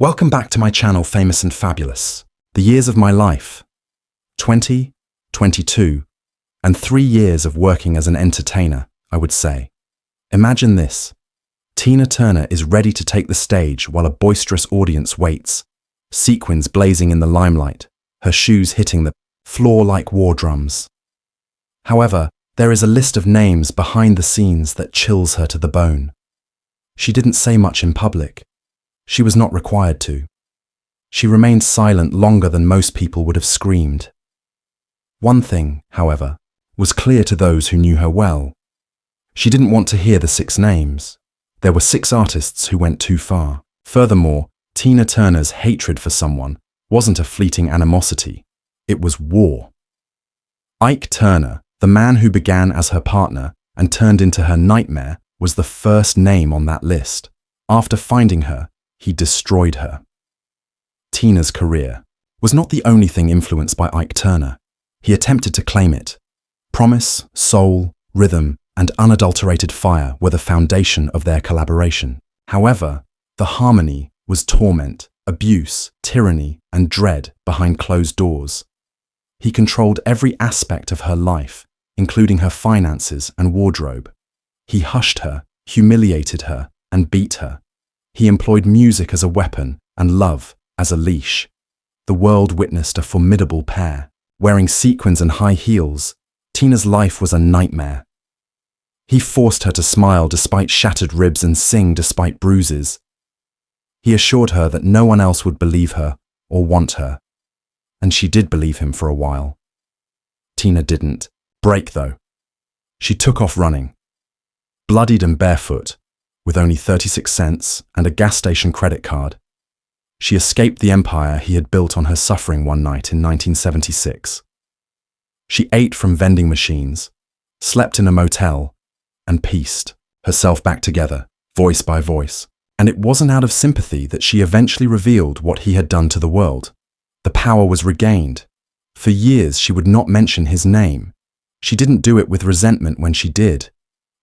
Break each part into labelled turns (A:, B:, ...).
A: Welcome back to my channel, Famous and Fabulous. The years of my life: 20, 22, and 3 years of working as an entertainer, I would say. Imagine this. Tina Turner is ready to take the stage while a boisterous audience waits, sequins blazing in the limelight, her shoes hitting the floor like war drums. However, there is a list of names behind the scenes that chills her to the bone. She didn't say much in public. She was not required to. She remained silent longer than most people would have screamed. One thing, however, was clear to those who knew her well. She didn't want to hear the 6 names. There were 6 artists who went too far. Furthermore, Tina Turner's hatred for someone wasn't a fleeting animosity. It was war. Ike Turner, the man who began as her partner and turned into her nightmare, was the first name on that list. After finding her, he destroyed her. Tina's career was not the only thing influenced by Ike Turner. He attempted to claim it. Promise, soul, rhythm, and unadulterated fire were the foundation of their collaboration. However, the harmony was torment, abuse, tyranny, and dread behind closed doors. He controlled every aspect of her life, including her finances and wardrobe. He hushed her, humiliated her, and beat her. He employed music as a weapon and love as a leash. The world witnessed a formidable pair. Wearing sequins and high heels, Tina's life was a nightmare. He forced her to smile despite shattered ribs and sing despite bruises. He assured her that no one else would believe her or want her. And she did believe him for a while. Tina didn't break, though. She took off running. Bloodied and barefoot, with only 36 cents and a gas station credit card, she escaped the empire he had built on her suffering one night in 1976. She ate from vending machines, slept in a motel, and pieced herself back together, voice by voice. And it wasn't out of sympathy that she eventually revealed what he had done to the world. The power was regained. For years, she would not mention his name. She didn't do it with resentment when she did.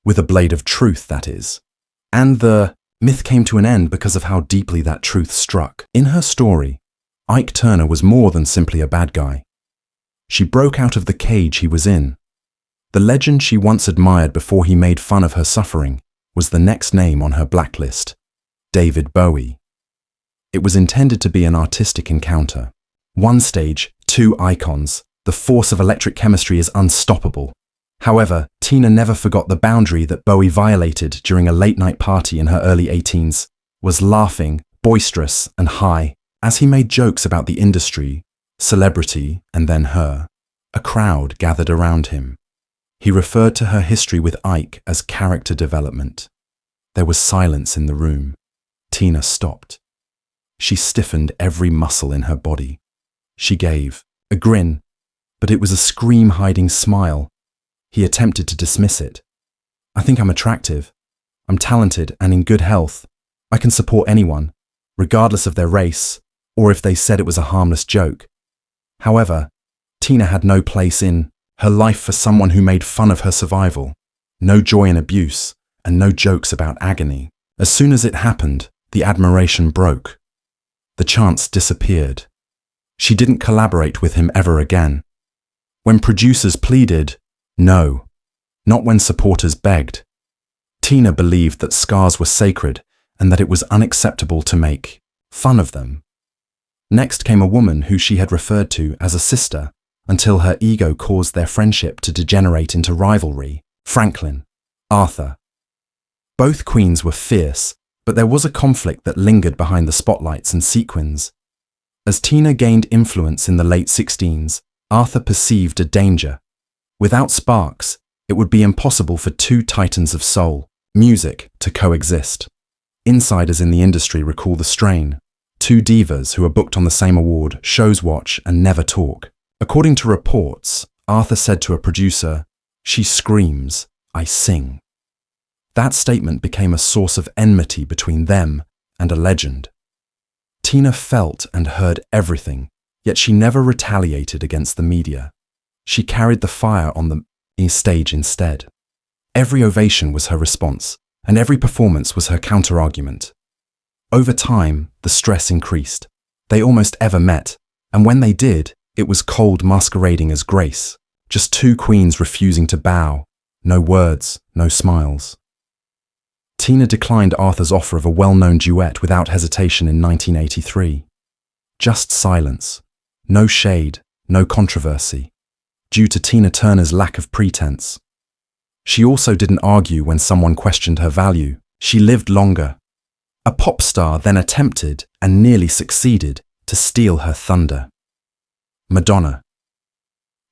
A: With a blade of truth, that is. And the myth came to an end because of how deeply that truth struck. In her story, Ike Turner was more than simply a bad guy. She broke out of the cage he was in. The legend she once admired before he made fun of her suffering was the next name on her blacklist: David Bowie. It was intended to be an artistic encounter. One stage, 2 icons. The force of electric chemistry is unstoppable. However, Tina never forgot the boundary that Bowie violated during a late-night party in her early 18s, was laughing, boisterous, and high. As he made jokes about the industry, celebrity, and then her, a crowd gathered around him. He referred to her history with Ike as character development. There was silence in the room. Tina stopped. She stiffened every muscle in her body. She gave a grin, but it was a scream-hiding smile. He attempted to dismiss it. I think I'm attractive. I'm talented and in good health. I can support anyone, regardless of their race, or if they said it was a harmless joke. However, Tina had no place in her life for someone who made fun of her survival. No joy in abuse, and no jokes about agony. As soon as it happened, the admiration broke. The chance disappeared. She didn't collaborate with him ever again. When producers pleaded, no, not when supporters begged. Tina believed that scars were sacred and that it was unacceptable to make fun of them. Next came a woman who she had referred to as a sister until her ego caused their friendship to degenerate into rivalry: Franklin, Arthur. Both queens were fierce, but there was a conflict that lingered behind the spotlights and sequins. As Tina gained influence in the late 16s, Arthur perceived a danger. Without sparks, it would be impossible for 2 titans of soul, music, to coexist. Insiders in the industry recall the strain. 2 divas who are booked on the same award, shows watch, and never talk. According to reports, Arthur said to a producer, "She screams, I sing." That statement became a source of enmity between them and a legend. Tina felt and heard everything, yet she never retaliated against the media. She carried the fire on the stage instead. Every ovation was her response, and every performance was her counter-argument. Over time, the stress increased. They almost ever met, and when they did, it was cold masquerading as grace. Just two queens refusing to bow. No words, no smiles. Tina declined Arthur's offer of a well-known duet without hesitation in 1983. Just silence. No shade, no controversy. Due to Tina Turner's lack of pretense. She also didn't argue when someone questioned her value. She lived longer. A pop star then attempted, and nearly succeeded, to steal her thunder. Madonna.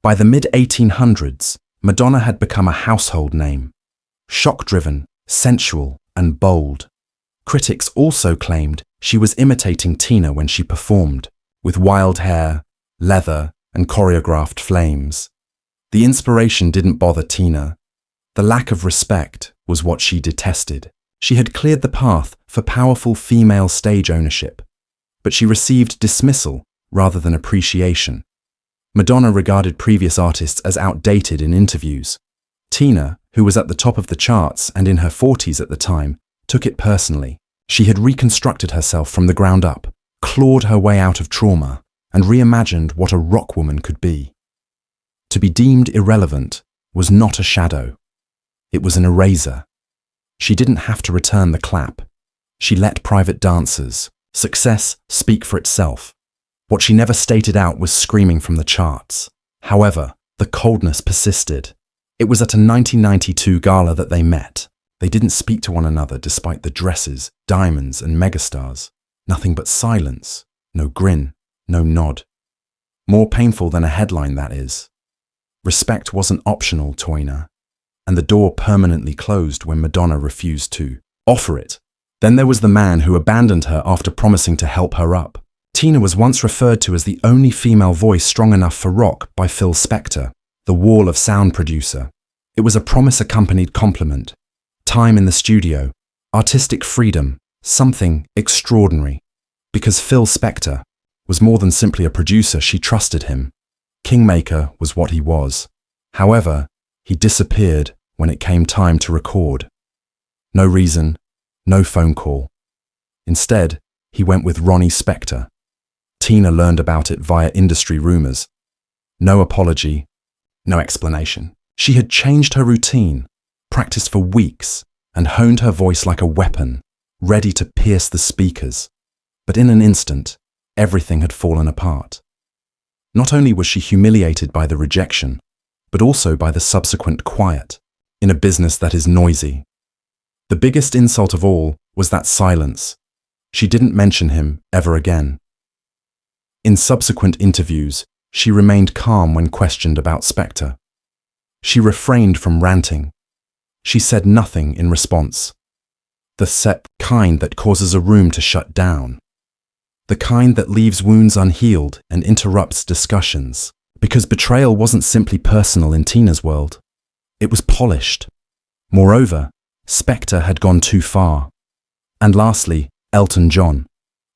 A: By the mid-1800s, Madonna had become a household name. Shock-driven, sensual, and bold. Critics also claimed she was imitating Tina when she performed, with wild hair, leather, and choreographed flames. The inspiration didn't bother Tina. The lack of respect was what she detested. She had cleared the path for powerful female stage ownership, but she received dismissal rather than appreciation. Madonna regarded previous artists as outdated in interviews. Tina, who was at the top of the charts and in her 40s at the time, took it personally. She had reconstructed herself from the ground up, clawed her way out of trauma, and reimagined what a rock woman could be. To be deemed irrelevant was not a shadow. It was an eraser. She didn't have to return the clap. She let private dancers, success, speak for itself. What she never stated out was screaming from the charts. However, the coldness persisted. It was at a 1992 gala that they met. They didn't speak to one another despite the dresses, diamonds, and megastars. Nothing but silence, no grin, no nod. More painful than a headline, that is. Respect wasn't optional, Toyna, and the door permanently closed when Madonna refused to offer it. Then there was the man who abandoned her after promising to help her up. Tina was once referred to as the only female voice strong enough for rock by Phil Spector, the Wall of Sound producer. It was a promise-accompanied compliment. Time in the studio, artistic freedom, something extraordinary. Because Phil Spector was more than simply a producer, she trusted him. Kingmaker was what he was. However, he disappeared when it came time to record. No reason, no phone call. Instead, he went with Ronnie Spector. Tina learned about it via industry rumors. No apology, no explanation. She had changed her routine, practiced for weeks, and honed her voice like a weapon, ready to pierce the speakers. But in an instant, everything had fallen apart. Not only was she humiliated by the rejection, but also by the subsequent quiet, in a business that is noisy. The biggest insult of all was that silence. She didn't mention him ever again. In subsequent interviews, she remained calm when questioned about Spector. She refrained from ranting. She said nothing in response. The set kind that causes a room to shut down. The kind that leaves wounds unhealed and interrupts discussions. Because betrayal wasn't simply personal in Tina's world. It was polished. Moreover, Spector had gone too far. And lastly, Elton John,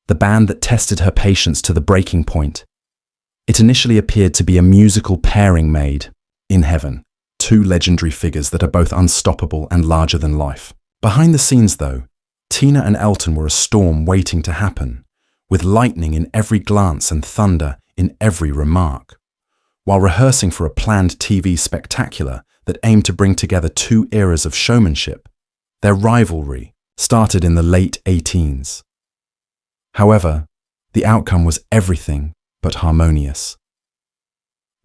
A: the band that tested her patience to the breaking point. It initially appeared to be a musical pairing made in heaven. Two legendary figures that are both unstoppable and larger than life. Behind the scenes, though, Tina and Elton were a storm waiting to happen, with lightning in every glance and thunder in every remark. While rehearsing for a planned TV spectacular that aimed to bring together two eras of showmanship, their rivalry started in the late 18s. However, the outcome was everything but harmonious.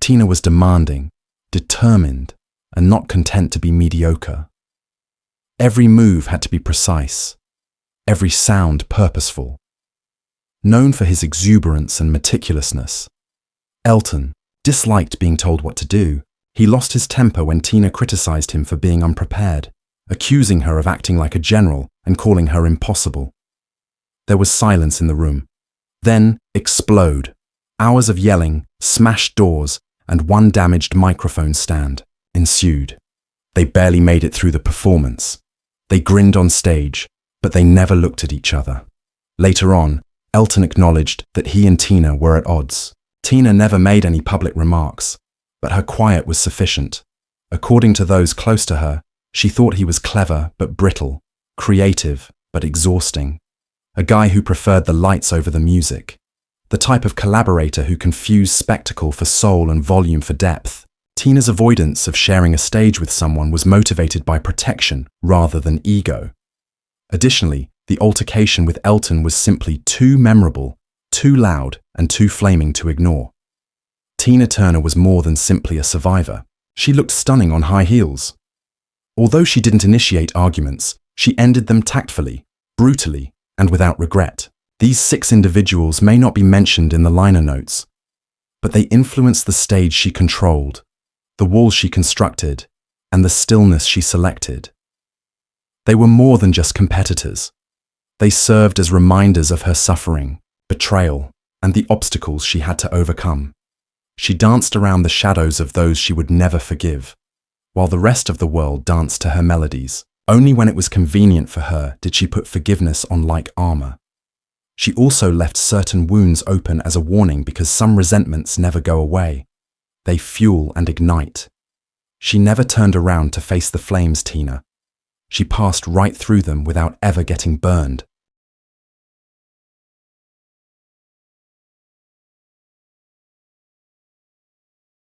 A: Tina was demanding, determined, and not content to be mediocre. Every move had to be precise, every sound purposeful. Known for his exuberance and meticulousness, Elton disliked being told what to do. He lost his temper when Tina criticized him for being unprepared, accusing her of acting like a general and calling her impossible. There was silence in the room. Then explode. Hours of yelling, smashed doors, and one damaged microphone stand ensued. They barely made it through the performance. They grinned on stage, but they never looked at each other. Later on, Elton acknowledged that he and Tina were at odds. Tina never made any public remarks, but her quiet was sufficient. According to those close to her, she thought he was clever but brittle, creative but exhausting. a guy who preferred the lights over the music, the type of collaborator who confused spectacle for soul and volume for depth. Tina's avoidance of sharing a stage with someone was motivated by protection rather than ego. Additionally, the altercation with Elton was simply too memorable, too loud, and too flaming to ignore. Tina Turner was more than simply a survivor. She looked stunning on high heels. Although she didn't initiate arguments, she ended them tactfully, brutally, and without regret. These 6 individuals may not be mentioned in the liner notes, but they influenced the stage she controlled, the walls she constructed, and the stillness she selected. They were more than just competitors. They served as reminders of her suffering, betrayal, and the obstacles she had to overcome. She danced around the shadows of those she would never forgive, while the rest of the world danced to her melodies. Only when it was convenient for her did she put forgiveness on like armor. She also left certain wounds open as a warning because some resentments never go away. They fuel and ignite. She never turned around to face the flames, Tina. She passed right through them without ever getting burned.